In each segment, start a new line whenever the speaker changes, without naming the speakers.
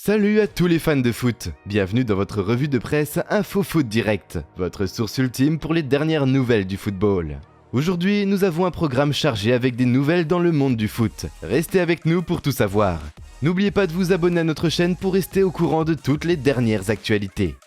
Salut à tous les fans de foot, bienvenue dans votre revue de presse Info Foot Direct, votre source ultime pour les dernières nouvelles du football. Aujourd'hui, nous avons un programme chargé avec des nouvelles dans le monde du foot. Restez avec nous pour tout savoir. N'oubliez pas de vous abonner à notre chaîne pour rester au courant de toutes les dernières actualités.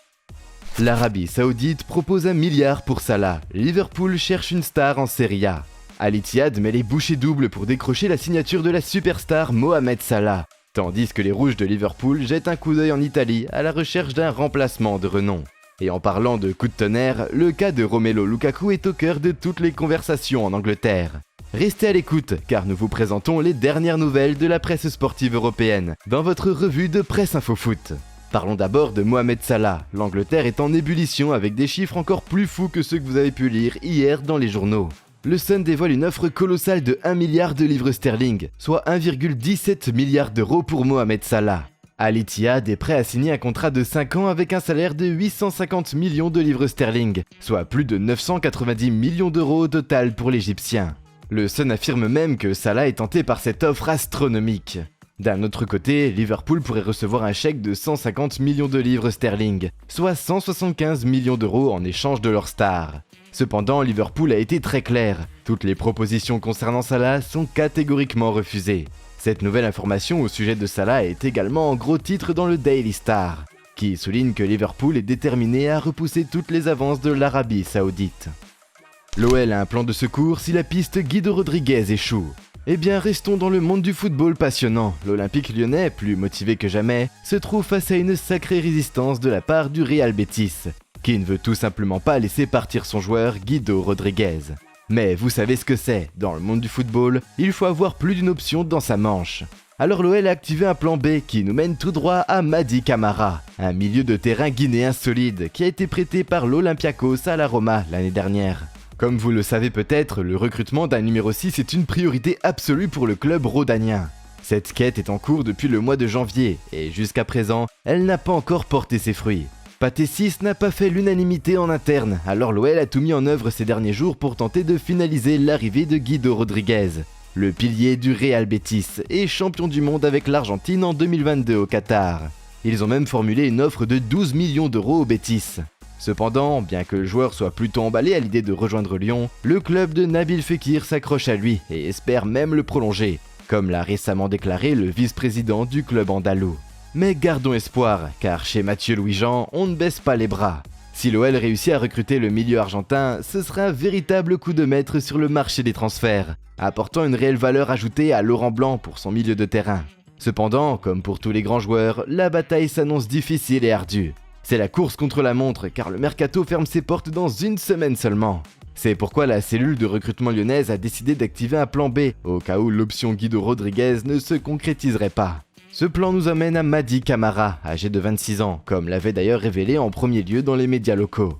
L'Arabie Saoudite propose 1 milliard pour Salah. Liverpool cherche une star en Serie A. Al Ittihad met les bouchées doubles pour décrocher la signature de la superstar Mohamed Salah. Tandis que les Rouges de Liverpool jettent un coup d'œil en Italie à la recherche d'un remplacement de renom. Et en parlant de coup de tonnerre, le cas de Romelu Lukaku est au cœur de toutes les conversations en Angleterre. Restez à l'écoute car nous vous présentons les dernières nouvelles de la presse sportive européenne dans votre revue de presse Info Foot. Parlons d'abord de Mohamed Salah. L'Angleterre est en ébullition avec des chiffres encore plus fous que ceux que vous avez pu lire hier dans les journaux. Le Sun dévoile une offre colossale de 1 milliard de livres sterling, soit 1,17 milliard d'euros pour Mohamed Salah. Al Ittihad est prêt à signer un contrat de 5 ans avec un salaire de 850 millions de livres sterling, soit plus de 990 millions d'euros au total pour l'Égyptien. Le Sun affirme même que Salah est tenté par cette offre astronomique. D'un autre côté, Liverpool pourrait recevoir un chèque de 150 millions de livres sterling, soit 175 millions d'euros en échange de leur star. Cependant, Liverpool a été très clair. Toutes les propositions concernant Salah sont catégoriquement refusées. Cette nouvelle information au sujet de Salah est également en gros titre dans le Daily Star, qui souligne que Liverpool est déterminé à repousser toutes les avances de l'Arabie Saoudite. L'OL a un plan de secours si la piste Guido Rodriguez échoue. Eh bien, restons dans le monde du football passionnant. L'Olympique lyonnais, plus motivé que jamais, se trouve face à une sacrée résistance de la part du Real Betis, qui ne veut tout simplement pas laisser partir son joueur Guido Rodriguez. Mais vous savez ce que c'est, dans le monde du football, il faut avoir plus d'une option dans sa manche. Alors l'OL a activé un plan B qui nous mène tout droit à Mady Camara, un milieu de terrain guinéen solide qui a été prêté par l'Olympiakos à la Roma l'année dernière. Comme vous le savez peut-être, le recrutement d'un numéro 6 est une priorité absolue pour le club rhodanien. Cette quête est en cours depuis le mois de janvier, et jusqu'à présent, elle n'a pas encore porté ses fruits. Pathé 6 n'a pas fait l'unanimité en interne, alors l'OL a tout mis en œuvre ces derniers jours pour tenter de finaliser l'arrivée de Guido Rodriguez, le pilier du Real Betis et champion du monde avec l'Argentine en 2022 au Qatar. Ils ont même formulé une offre de 12 millions d'euros au Betis. Cependant, bien que le joueur soit plutôt emballé à l'idée de rejoindre Lyon, le club de Nabil Fekir s'accroche à lui et espère même le prolonger, comme l'a récemment déclaré le vice-président du club andalou. Mais gardons espoir, car chez Mathieu Louis-Jean, on ne baisse pas les bras. Si l'OL réussit à recruter le milieu argentin, ce sera un véritable coup de maître sur le marché des transferts, apportant une réelle valeur ajoutée à Laurent Blanc pour son milieu de terrain. Cependant, comme pour tous les grands joueurs, la bataille s'annonce difficile et ardue. C'est la course contre la montre, car le mercato ferme ses portes dans une semaine seulement. C'est pourquoi la cellule de recrutement lyonnaise a décidé d'activer un plan B, au cas où l'option Guido Rodriguez ne se concrétiserait pas. Ce plan nous amène à Mady Camara, âgé de 26 ans, comme l'avait d'ailleurs révélé en premier lieu dans les médias locaux.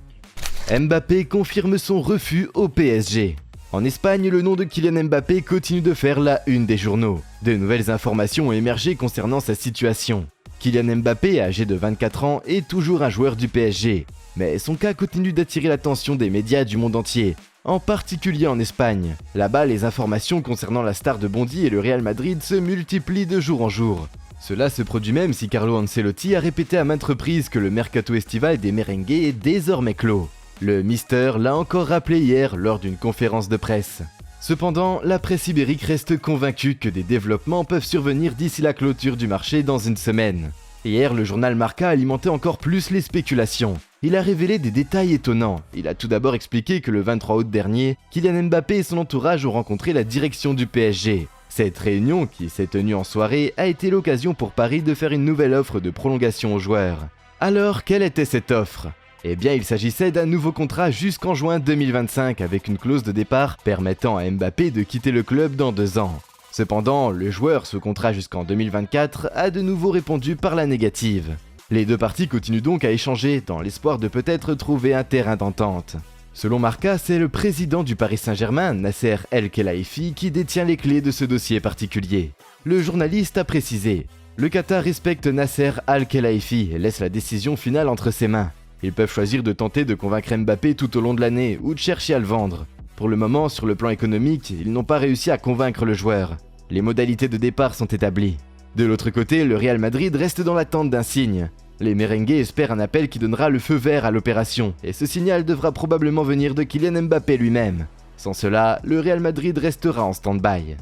Mbappé confirme son refus au PSG. En Espagne, le nom de Kylian Mbappé continue de faire la une des journaux. De nouvelles informations ont émergé concernant sa situation. Kylian Mbappé, âgé de 24 ans, est toujours un joueur du PSG. Mais son cas continue d'attirer l'attention des médias du monde entier, en particulier en Espagne. Là-bas, les informations concernant la star de Bondy et le Real Madrid se multiplient de jour en jour. Cela se produit même si Carlo Ancelotti a répété à maintes reprises que le mercato estival des merengues est désormais clos. Le Mister l'a encore rappelé hier lors d'une conférence de presse. Cependant, la presse ibérique reste convaincue que des développements peuvent survenir d'ici la clôture du marché dans une semaine. Hier, le journal Marca a alimenté encore plus les spéculations. Il a révélé des détails étonnants. Il a tout d'abord expliqué que le 23 août dernier, Kylian Mbappé et son entourage ont rencontré la direction du PSG. Cette réunion, qui s'est tenue en soirée, a été l'occasion pour Paris de faire une nouvelle offre de prolongation aux joueurs. Alors, quelle était cette offre ? Eh bien, il s'agissait d'un nouveau contrat jusqu'en juin 2025 avec une clause de départ permettant à Mbappé de quitter le club dans 2 ans. Cependant, le joueur sous contrat jusqu'en 2024 a de nouveau répondu par la négative. Les deux parties continuent donc à échanger dans l'espoir de peut-être trouver un terrain d'entente. Selon Marca, c'est le président du Paris Saint-Germain, Nasser El-Khelaifi, qui détient les clés de ce dossier particulier. Le journaliste a précisé « Le Qatar respecte Nasser Al-Khelaifi et laisse la décision finale entre ses mains. Ils peuvent choisir de tenter de convaincre Mbappé tout au long de l'année ou de chercher à le vendre. Pour le moment, sur le plan économique, ils n'ont pas réussi à convaincre le joueur. Les modalités de départ sont établies. De l'autre côté, le Real Madrid reste dans l'attente d'un signe. Les merengues espèrent un appel qui donnera le feu vert à l'opération, et ce signal devra probablement venir de Kylian Mbappé lui-même. Sans cela, le Real Madrid restera en stand-by.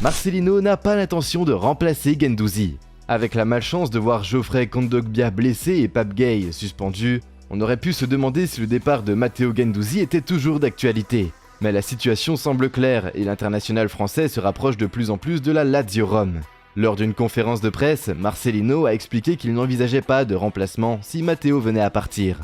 Marcelino n'a pas l'intention de remplacer Guendouzi. Avec la malchance de voir Geoffrey Kondogbia blessé et Pape Gueye suspendu, on aurait pu se demander si le départ de Matteo Guendouzi était toujours d'actualité. Mais la situation semble claire et l'international français se rapproche de plus en plus de la Lazio Rome. Lors d'une conférence de presse, Marcelino a expliqué qu'il n'envisageait pas de remplacement si Matteo venait à partir.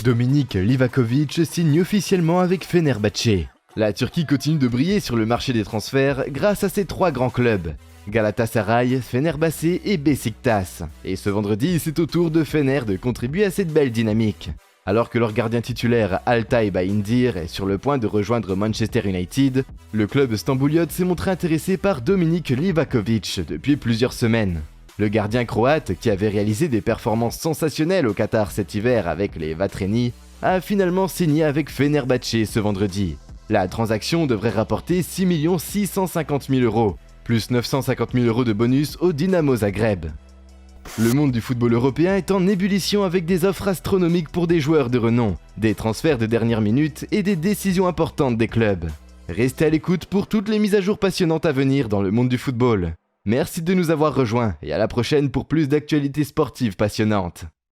Dominik Livakovic signe officiellement avec Fenerbahçe. La Turquie continue de briller sur le marché des transferts grâce à ses 3 grands clubs, Galatasaray, Fenerbahçe et Beşiktaş. Et ce vendredi, c'est au tour de Fener de contribuer à cette belle dynamique. Alors que leur gardien titulaire Altay Bayındır est sur le point de rejoindre Manchester United, le club stambouliote s'est montré intéressé par Dominik Livakovic depuis plusieurs semaines. Le gardien croate, qui avait réalisé des performances sensationnelles au Qatar cet hiver avec les Vatreni, a finalement signé avec Fenerbahçe ce vendredi. La transaction devrait rapporter 6 650 000 €, plus 950 000 € de bonus au Dynamo Zagreb. Le monde du football européen est en ébullition avec des offres astronomiques pour des joueurs de renom, des transferts de dernière minute et des décisions importantes des clubs. Restez à l'écoute pour toutes les mises à jour passionnantes à venir dans le monde du football. Merci de nous avoir rejoints et à la prochaine pour plus d'actualités sportives passionnantes.